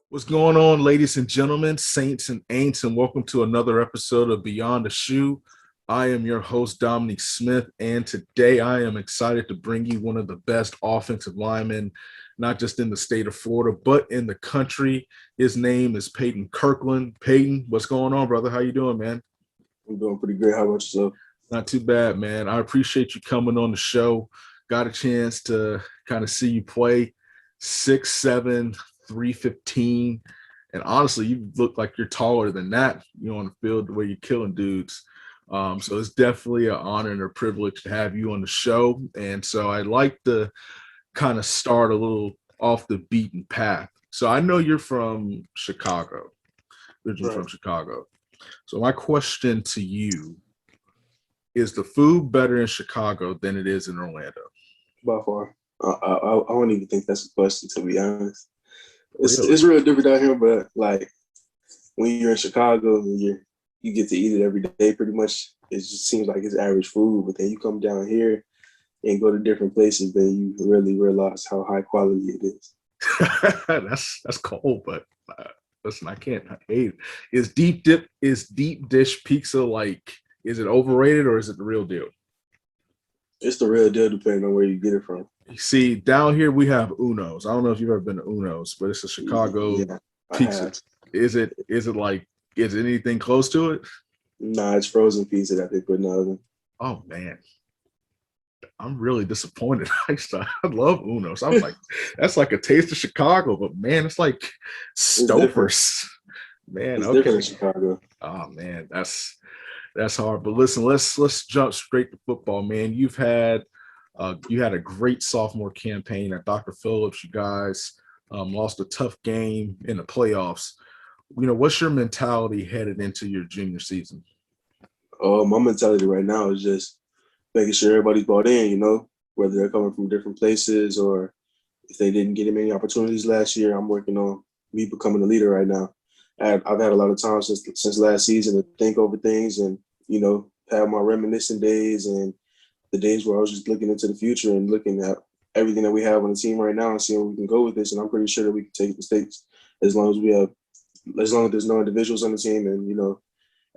What's going on, ladies and gentlemen, saints and ain'ts, and welcome to another episode of Beyond the Shoe. I am your host, Dominique Smith, and today I am excited to bring you one of the best offensive linemen, not just in the state of Florida, but in the country. His name is Peyton Kirkland. Peyton, what's going on, brother? How you doing, man? I'm doing pretty great. How about yourself? Not too bad, man. I appreciate you coming on the show. Got a chance to kind of see you play 6'7", 315. And honestly, you look like you're taller than that, on the field, the way you're killing dudes. So it's definitely an honor and a privilege to have you on the show. And so I'd like to kind of start a little off the beaten path. So I know you're from Chicago, originally Right. from Chicago. So my question to you is the food better in Chicago than it is in Orlando? By far. I don't even think that's a question, to be honest. It's Really? it's real different down here, but like when you're in Chicago and you get to eat it every day pretty much. It just seems like it's average food. But then you come down here and go to different places, then you really realize how high quality it is. That's cold, but listen, I can't hate it. Is deep dish pizza like, is it overrated or is it the real deal? It's the real deal depending on where you get it from. You see, down here we have Uno's. I don't know if you've ever been to Uno's, but it's a Chicago Yeah, I pizza. have. Is it anything close to it? Nah, it's frozen pizza that they put in the oven. Oh man, I'm really disappointed. I love Uno's. I was like, that's like a taste of Chicago, but man, it's like It's different. Stouffer's. Man, It's different in okay. Chicago. Oh man, that's hard. But listen, let's jump straight to football, man. You had a great sophomore campaign at Dr. Phillips. You guys lost a tough game in the playoffs. What's your mentality headed into your junior season? My mentality right now is just making sure everybody's bought in, whether they're coming from different places or if they didn't get many opportunities last year. I'm working on me becoming a leader right now. I've had a lot of time since last season to think over things and, have my reminiscent days and the days where I was just looking into the future and looking at everything that we have on the team right now and seeing where we can go with this. And I'm pretty sure that we can take mistakes as long as as long as there's no individuals on the team and,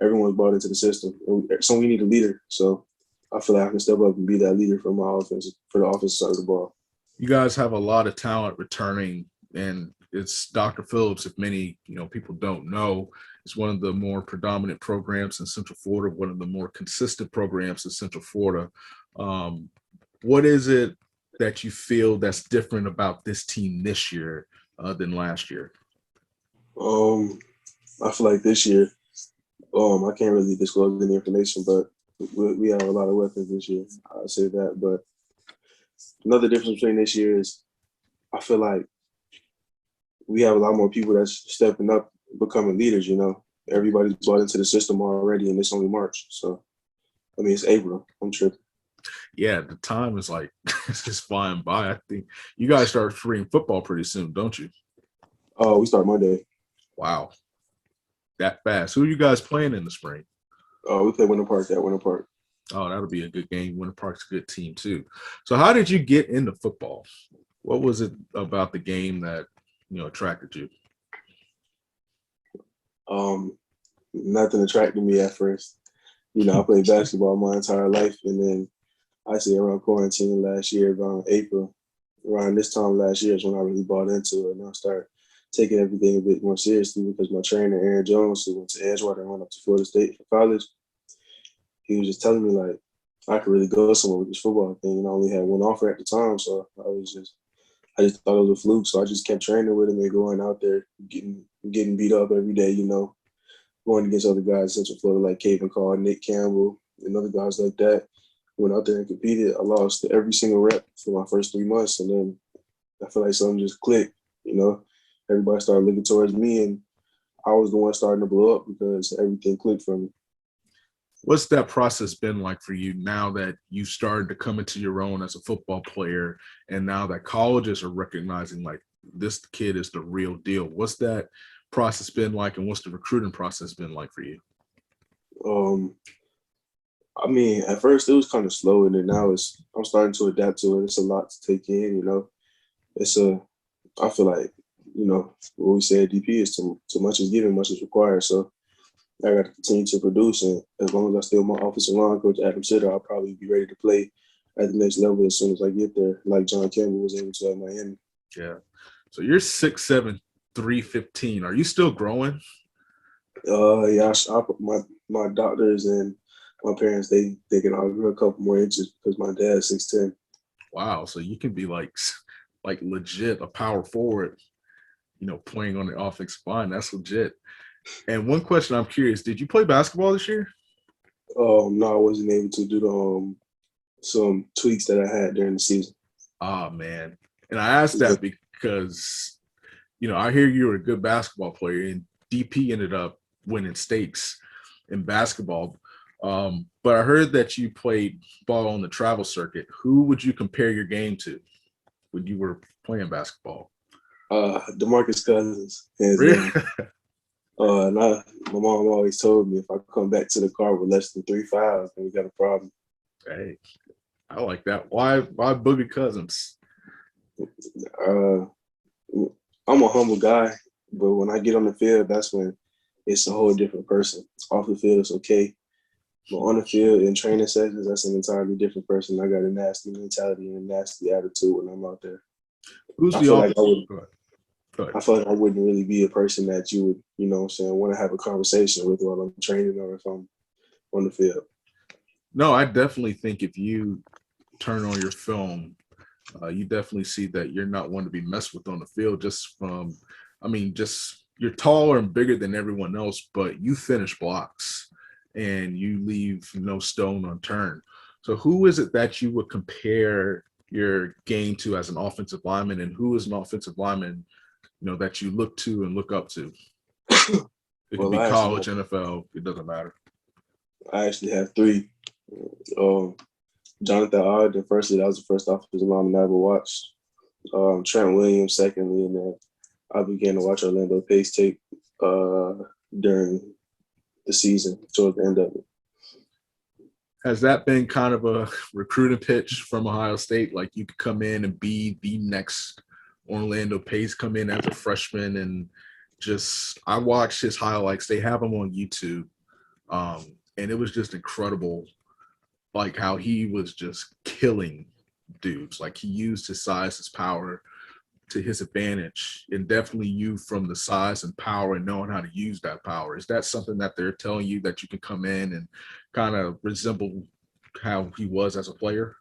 everyone's bought into the system. So we need a leader. So I feel like I can step up and be that leader for my offense, for the offensive side of the ball. You guys have a lot of talent returning, and it's Dr. Phillips. If many people don't know, it's one of the more predominant programs in Central Florida, one of the more consistent programs in Central Florida. Um, what is it that you feel that's different about this team this year than last year? Um, I feel like this year, I can't really disclose any information, but we have a lot of weapons this year. I'll say that. But another difference between this year is I feel like we have a lot more people that's stepping up, becoming leaders. Everybody's bought into the system already, and it's only March. So, I mean, it's April. I'm tripping. Yeah, the time is like it's just flying by. I think you guys start spring football pretty soon, don't you? Oh, we start Monday. Wow, that fast. Who are you guys playing in the spring? Oh, we play Winter Park at Winter Park. Oh, that'll be a good game. Winter Park's a good team too. So, how did you get into football? What was it about the game that attracted you? Nothing attracted me at first. I played basketball my entire life, and then I say around quarantine last year, around April, around this time last year is when I really bought into it, and I started taking everything a bit more seriously because my trainer Aaron Jones, who went to Edgewater and went up to Florida State for college, he was just telling me like I could really go somewhere with this football thing, and I only had one offer at the time, so I just thought it was a fluke, so I just kept training with him and going out there, getting beat up every day, going against other guys in Central Florida like Caven Call, Nick Campbell, and other guys like that. Went out there and competed. I lost every single rep for my first 3 months, and then I feel like something just clicked. Everybody started looking towards me, and I was the one starting to blow up because everything clicked for me. What's that process been like for you now that you started to come into your own as a football player, and now that colleges are recognizing like this kid is the real deal? What's that process been like, and what's the recruiting process been like for you? Um, I mean, at first it was kind of slow, and then now I'm starting to adapt to it. It's a lot to take in. It's a I feel like what we say at DP is too much is given, much is required. So I got to continue to produce, and as long as I stay with my offensive line coach Adam Sitter, I'll probably be ready to play at the next level as soon as I get there, like John Campbell was able to at Miami. Yeah. So you're 6'7", 315. Are you still growing? Yeah, my doctors and my parents they can all grow a couple more inches because my dad's 6'10". Wow. So you can be like legit a power forward, playing on the offensive line. That's legit. And one question I'm curious, did you play basketball this year? No, I wasn't able to do the some tweaks that I had during the season. Oh man. And I asked that because, I hear you were a good basketball player, and DP ended up winning stakes in basketball. But I heard that you played ball on the travel circuit. Who would you compare your game to when you were playing basketball? DeMarcus Cousins, hands Really? down. My mom always told me if I come back to the car with less than 3 fouls, then we got a problem. Hey, I like that. Why Boogie Cousins? I'm a humble guy, but when I get on the field, that's when it's a whole different person. Off the field, it's okay. But on the field in training sessions, that's an entirely different person. I got a nasty mentality and a nasty attitude when I'm out there. Who's I the feel offensive? like I feel like I wouldn't really be a person that you would, want to have a conversation with while I'm training or if I'm on the field. No, I definitely think if you turn on your film, you definitely see that you're not one to be messed with on the field. Just you're taller and bigger than everyone else, but you finish blocks and you leave no stone unturned. So who is it that you would compare your game to as an offensive lineman, and who is an offensive lineman, that you look to and look up to? It could be college, NFL, it doesn't matter. I actually have 3. Jonathan Ogden, firstly, that was the first offensive lineman I ever watched. Trent Williams, secondly, and then I began to watch Orlando Pace tape during the season, toward the end of it. Has that been kind of a recruiting pitch from Ohio State? Like you could come in and be the next Orlando Pace, come in as a freshman, and I watched his highlights. They have them on YouTube. And it was just incredible, like how he was just killing dudes. Like he used his size, his power to his advantage, and definitely you from the size and power and knowing how to use that power. Is that something that they're telling you that you can come in and kind of resemble how he was as a player?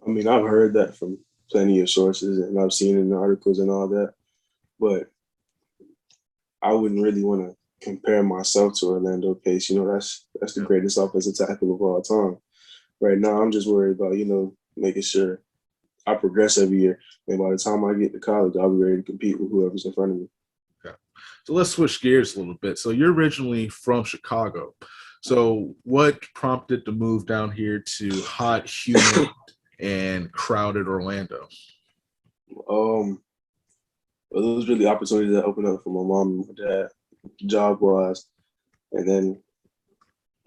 I mean, I've heard that from plenty of sources and I've seen it in articles and all that, but I wouldn't really want to compare myself to Orlando Pace. That's the greatest offensive tackle of all time. Right now, I'm just worried about, making sure I progress every year. And by the time I get to college, I'll be ready to compete with whoever's in front of me. Okay. So let's switch gears a little bit. So you're originally from Chicago. So what prompted the move down here to hot, humid, and crowded Orlando? Well, it was really opportunity that opened up for my mom and my dad, job-wise. And then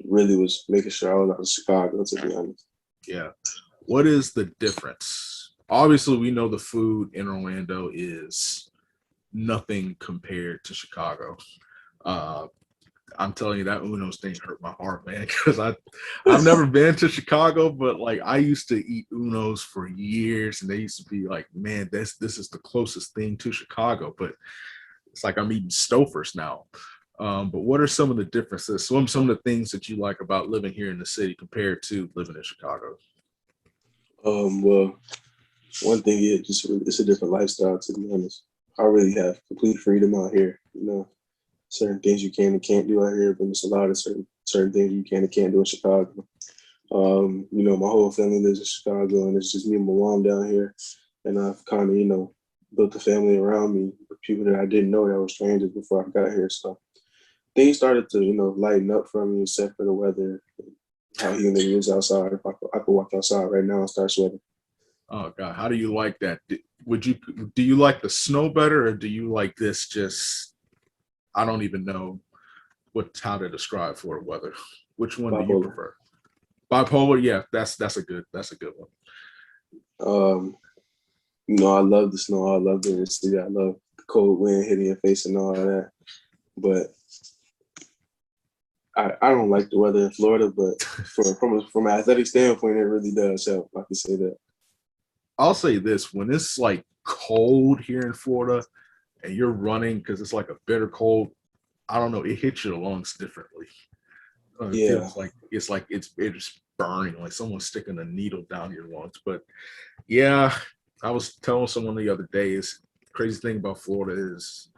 really was making sure I was out of Chicago, to be honest. Yeah. What is the difference? Obviously, we know the food in Orlando is nothing compared to Chicago. I'm telling you, that Uno's thing hurt my heart, man, because I've never been to Chicago, but like I used to eat Uno's for years, and they used to be like, man, this is the closest thing to Chicago, but it's like I'm eating Stouffer's now. But what are some of the differences? Some of the things that you like about living here in the city compared to living in Chicago? Well, one thing is it's a different lifestyle, to be honest. I really have complete freedom out here. Certain things you can and can't do out here, but there's a lot of certain things you can and can't do in Chicago. My whole family lives in Chicago, and it's just me and my mom down here. And I've kind of, built a family around me with people that I didn't know that were strangers before I got here. So things started to, lighten up for me, except for the weather, how humid it is outside. If I could walk outside right now and start sweating. Oh God, how do you like that? Do you like the snow better, or do you like this? Just I don't even know how to describe Florida weather. Which one do you prefer? Bipolar, yeah, that's a good one. I love the snow. I love the city. I love the cold wind hitting your face and all that. But I don't like the weather in Florida, but from an athletic standpoint, it really does help. I can say that. I'll say this: when it's like cold here in Florida, and you're running because it's like a bitter cold, I don't know, it hits your lungs differently. It Yeah. feels like it's burning, like someone's sticking a needle down your lungs. But yeah, I was telling someone the other day, is the crazy thing about Florida is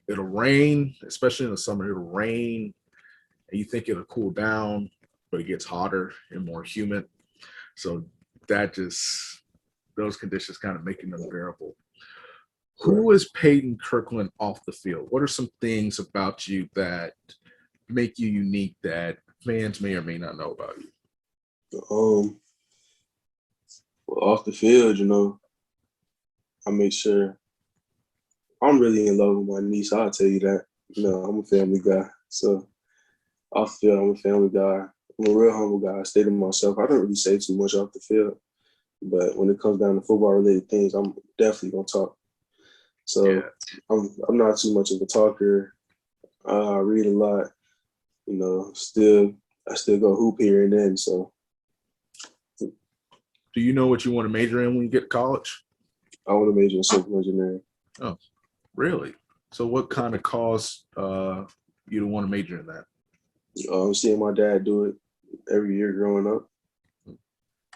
it'll rain, especially in the summer, it'll rain and you think it'll cool down, but it gets hotter and more humid. So that just those conditions kind of make it unbearable. Who is Peyton Kirkland off the field? What are some things about you that make you unique that fans may or may not know about you? Well, off the field, I make sure I'm really in love with my niece. I'll tell you that. I'm a family guy. So off the field, I'm a family guy. I'm a real humble guy. I stay to myself. I don't really say too much off the field. But when it comes down to football-related things, I'm definitely going to talk. So yeah. I'm not too much of a talker. I read a lot. I still go hoop here and then. So, do you know what you want to major in when you get to college? I want to major in civil engineering. Oh, really? So, what kind of caused you to want to major in that? I'm seeing my dad do it every year growing up.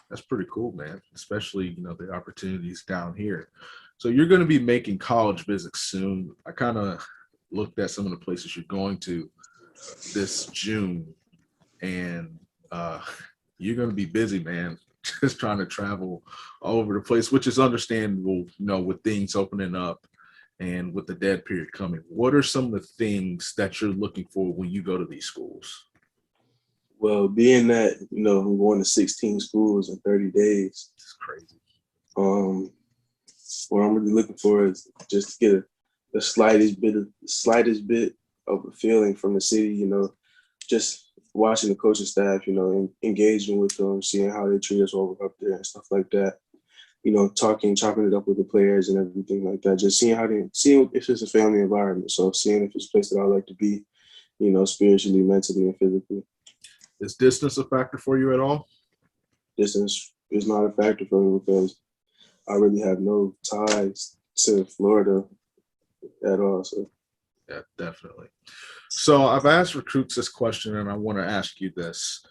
That's pretty cool, man. Especially the opportunities down here. So you're going to be making college visits soon. I kind of looked at some of the places you're going to this June, and you're going to be busy, man. Just trying to travel all over the place, which is understandable, with things opening up and with the dead period coming. What are some of the things that you're looking for when you go to these schools? Well, being that, I'm going to 16 schools in 30 days. It's crazy. What I'm really looking for is just to get the slightest bit of a feeling from the city, just watching the coaching staff, engaging with them, seeing how they treat us while we're up there and stuff like that. Chopping it up with the players and everything like that. Just seeing if it's a family environment. So seeing if it's a place that I like to be, spiritually, mentally, and physically. Is distance a factor for you at all? Distance is not a factor for me because I really have no ties to Florida at all. So yeah, definitely. So I've asked recruits this question, and I want to ask you this.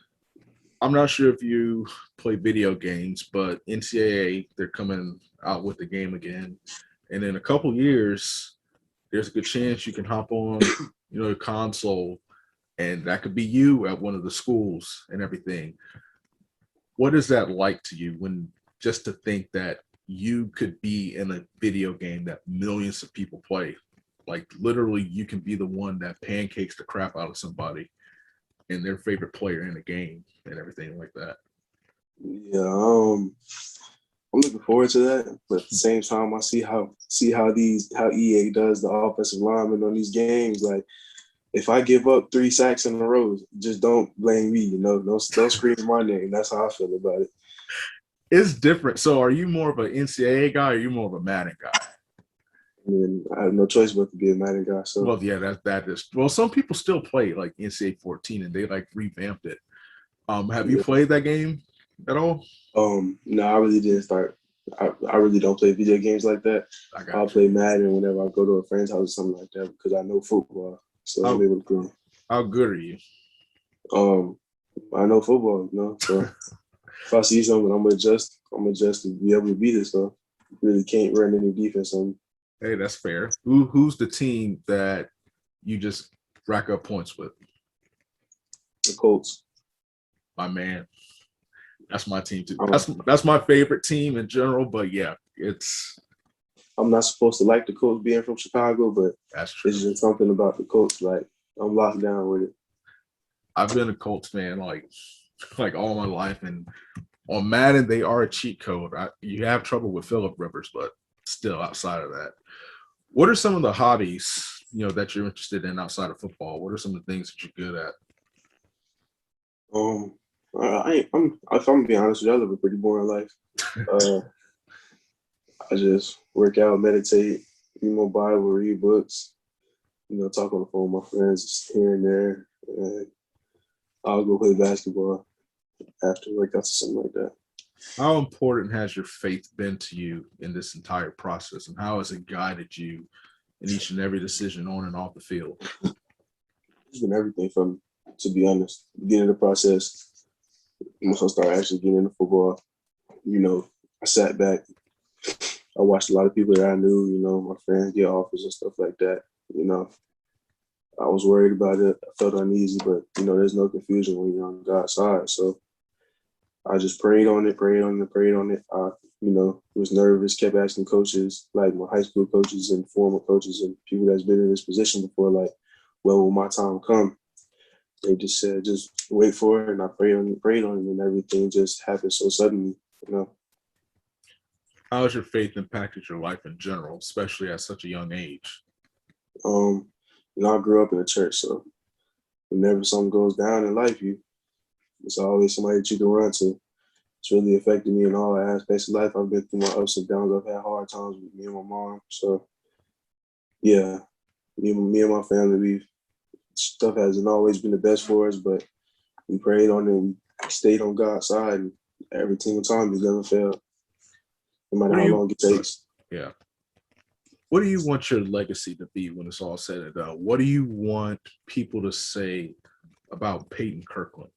I'm not sure if you play video games, but NCAA, they're coming out with the game again. And in a couple years, there's a good chance you can hop on, the console, and that could be you at one of the schools and everything. What is that like to you when just to think that you could be in a video game that millions of people play? Like literally you can be the one that pancakes the crap out of somebody and their favorite player in the game and everything like that. Yeah, I'm looking forward to that. But at the same time, I see how EA does the offensive linemen on these games. Like, if I give up 3 sacks in a row, just don't blame me. Don't scream my name. That's how I feel about it. It's different. So, are you more of an NCAA guy, or are you more of a Madden guy? I mean, I have no choice but to be a Madden guy. So, well, yeah, that is. Well, some people still play like NCAA 14, and they like revamped it. Have you played that game at all? No, I really didn't start. I really don't play video games like that. I'll play Madden whenever I go to a friend's house or something like that because I know football, so I'm able to play. How good are you? I know football, So if I see something, I'm adjust to be able to beat it. So really can't run any defense on me. Hey, that's fair. Who's the team that you just rack up points with? The Colts. My man. That's my team too. That's my favorite team in general, but yeah, I'm not supposed to like the Colts being from Chicago, but that's true. It's just something about the Colts. Like I'm locked down with it. I've been a Colts fan like all my life, and on Madden they are a cheat code. You have trouble with Phillip Rivers, but still outside of that, what are some of the hobbies that you're interested in outside of football? What are some of the things that you're good at? If I'm being honest with you, I live a pretty boring life. I just work out, meditate, read my Bible, read books, talk on the phone with my friends here and there. And I'll go play basketball after workouts or something like that. How important has your faith been to you in this entire process, and how has it guided you in each and every decision on and off the field? It's been everything for me, to be honest. Beginning the process, once I started actually getting into football, I sat back. I watched a lot of people that I knew, my friends get offers and stuff like that. I was worried about it. I felt uneasy, but, there's no confusion when you're on God's side. So I just prayed on it. I, was nervous, kept asking coaches, like my high school coaches and former coaches and people that's been in this position before, like, when will my time come? They just said, just wait for it. And I prayed on it, and everything just happened so suddenly. How has your faith impacted your life in general, especially at such a young age? I grew up in a church, so whenever something goes down in life, it's always somebody that you can run to. It's really affected me in all aspects of life. I've been through my ups and downs. I've had hard times with me and my mom. So, yeah, me and my family, stuff hasn't always been the best for us, but we prayed on it. We stayed on God's side, and every single time He's never failed, no matter how long it takes. Yeah. What do you want your legacy to be when it's all said and done? What do you want people to say about Peyton Kirkland?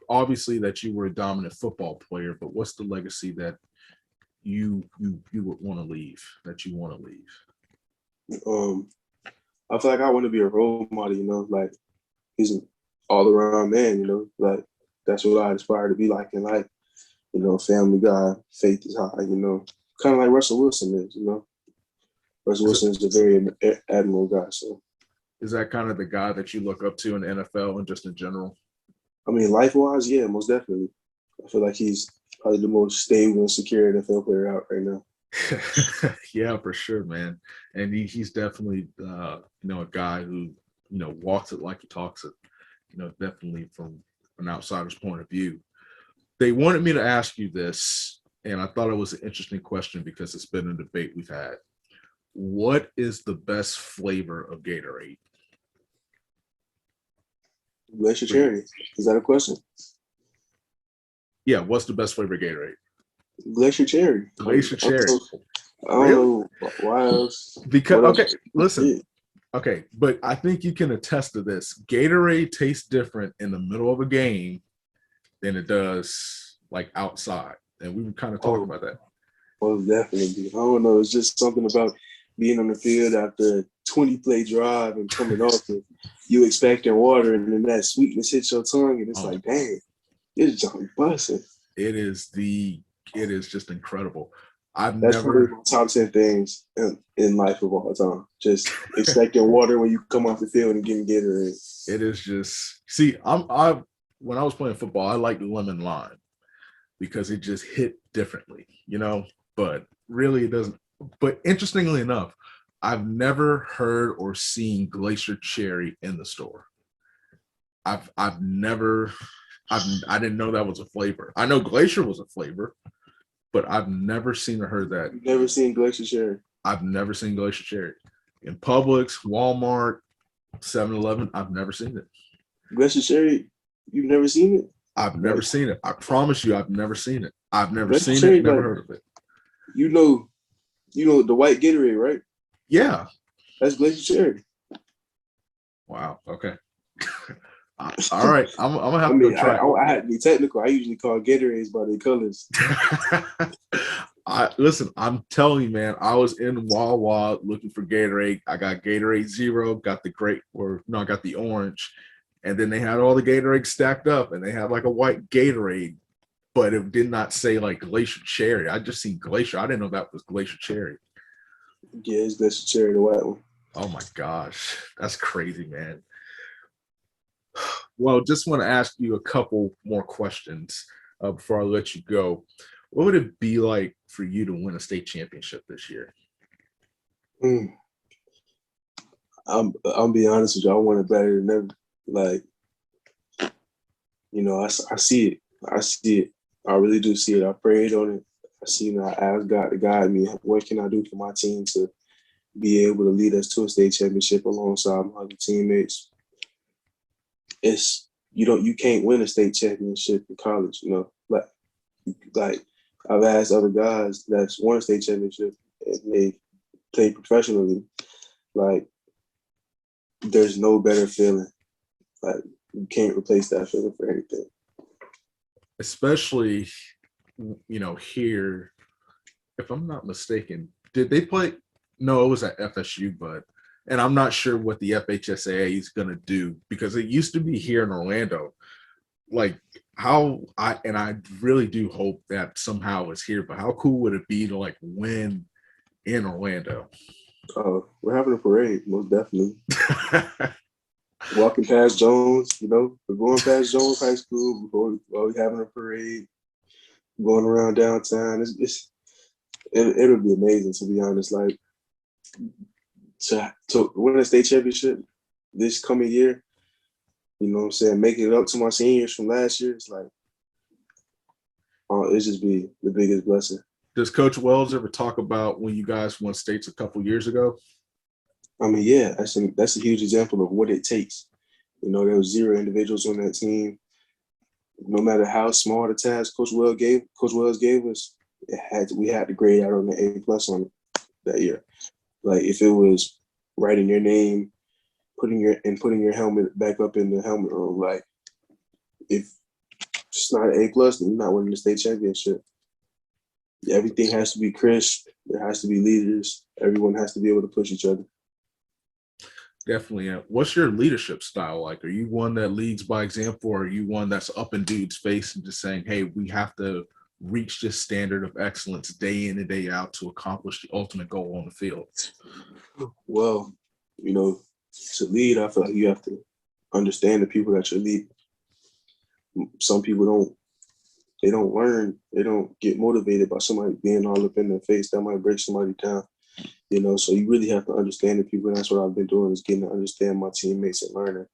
Obviously that you were a dominant football player, but what's the legacy that you would want to leave, that you want to leave? I feel like I want to be a role model, like he's an all-around man, like that's what I aspire to be like in life. Family guy, faith is high, kind of like Russell Wilson is, Russell Wilson is a very admirable guy. So, is that kind of the guy that you look up to in the NFL and just in general? I mean, life-wise, yeah, most definitely. I feel like he's probably the most stable and secure NFL player out right now. Yeah, for sure, man. And he's definitely, a guy who, walks it like he talks it, definitely from an outsider's point of view. They wanted me to ask you this, and I thought it was an interesting question because it's been a debate we've had. What is the best flavor of Gatorade? Glacier Cherry. Is that a question? Yeah, what's the best flavor of Gatorade? Glacier Cherry. Glacier Cherry. I don't know why else. Because, okay, listen. Okay, but I think you can attest to this. Gatorade tastes different in the middle of a game than it does like outside. And we were kind of talking about that. Well, definitely. I don't know. It's just something about being on the field after a 20-play drive and coming off it. You expecting water, and then that sweetness hits your tongue, and it's like, dang, it's just busting. It is just incredible. That's probably my top 10 things in life of all time. Just expecting water when you come off the field and getting Gatorade. It is just, see, when I was playing football, I liked lemon lime because it just hit differently, but really it doesn't. But interestingly enough, I've never heard or seen Glacier Cherry in the store. I didn't know that was a flavor. I know Glacier was a flavor, but I've never seen or heard that. You've never seen Glacier Cherry? I've never seen Glacier Cherry. In Publix, Walmart, 7-Eleven, I've never seen it. Glacier Cherry, you've never seen it? I've never seen it. I promise you, I've never seen it. I've never seen it, never heard of it. You know the white Gatorade, right? Yeah. That's Glacier Cherry. Wow. Okay. All right. I'm gonna have to go try. I had to be technical. I usually call Gatorades by their colors. Listen, I'm telling you, man, I was in Wawa looking for Gatorade. I got Gatorade Zero, got I got the orange, and then they had all the Gatorade stacked up, and they had like a white Gatorade, but it did not say like Glacier Cherry. I just seen Glacier. I didn't know that was Glacier Cherry. Yeah, it's Glacier Cherry, the white one. Oh my gosh, that's crazy, man. Well, just want to ask you a couple more questions before I let you go. What would it be like for you to win a state championship this year? I'll be honest with you. I want it better than ever. Like, I see it. I see it. I really do see it. I prayed on it. I asked God to guide me. What can I do for my team to be able to lead us to a state championship alongside my other teammates. You can't win a state championship in college, you know. Like I've asked other guys that's won a state championship and they play professionally. Like there's no better feeling. Like you can't replace that feeling for anything. Especially, you know, here, if I'm not mistaken, did they play? No, it was at FSU, and I'm not sure what the FHSAA is going to do because it used to be here in Orlando. Like I really do hope that somehow it's here, but how cool would it be to like win in Orlando? We're having a parade, most definitely. Walking past Jones, you know, we're going past Jones High School while we having a parade, going around downtown. It'll be amazing, to be honest. Like to win a state championship this coming year, you know what I'm saying, making it up to my seniors from last year, it's like, it just be the biggest blessing. Does Coach Wells ever talk about when you guys won states a couple years ago? I mean, yeah, that's a huge example of what it takes. You know, there was 0 individuals on that team. No matter how small the task Coach Wells gave us, we had to grade out on the A+ on it that year. Like if it was writing your name, putting your helmet back up in the helmet room, like if it's not an A+, then you're not winning the state championship. Everything has to be crisp. There has to be leaders. Everyone has to be able to push each other. Definitely. What's your leadership style like? Are you one that leads by example, or are you one that's up in dude's face and just saying, hey, we have to reach this standard of excellence day in and day out to accomplish the ultimate goal on the field? Well, you know, to lead, I feel like you have to understand the people that you're leading. Some people they don't get motivated by somebody being all up in their face. That might break somebody down. You know, so you really have to understand the people. And that's what I've been doing, is getting to understand my teammates and learning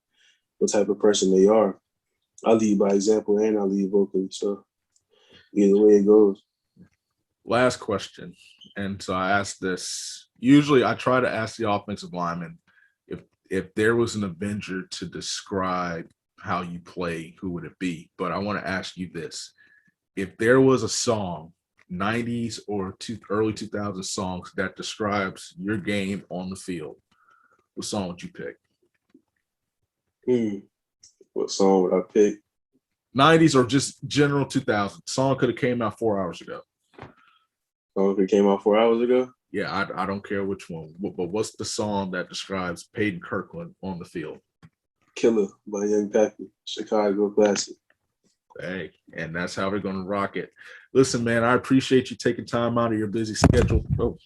what type of person they are. I lead by example and I lead vocally. So either way it goes. Last question. And so I asked this. Usually I try to ask the offensive lineman if there was an Avenger to describe how you play, who would it be? But I want to ask you this. If there was a song, 90s or early 2000s songs that describes your game on the field, what song would you pick? What song would I pick? 90s or just general 2000s. Song could have came out 4 hours ago. Song could have came out 4 hours ago? Yeah, I don't care which one. But what's the song that describes Peyton Kirkland on the field? Killer by Young Pappy, Chicago classic. Hey, and that's how we're going to rock it. Listen, man, I appreciate you taking time out of your busy schedule. Oh,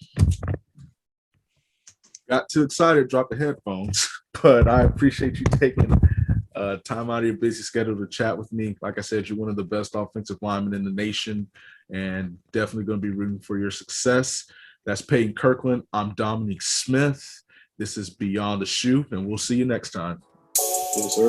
got too excited, dropped the headphones, but I appreciate you taking time out of your busy schedule to chat with me. Like I said, you're one of the best offensive linemen in the nation, and definitely going to be rooting for your success. That's Peyton Kirkland. I'm Dominique Smith. This is Beyond the Shoe, and we'll see you next time. Yes, sir.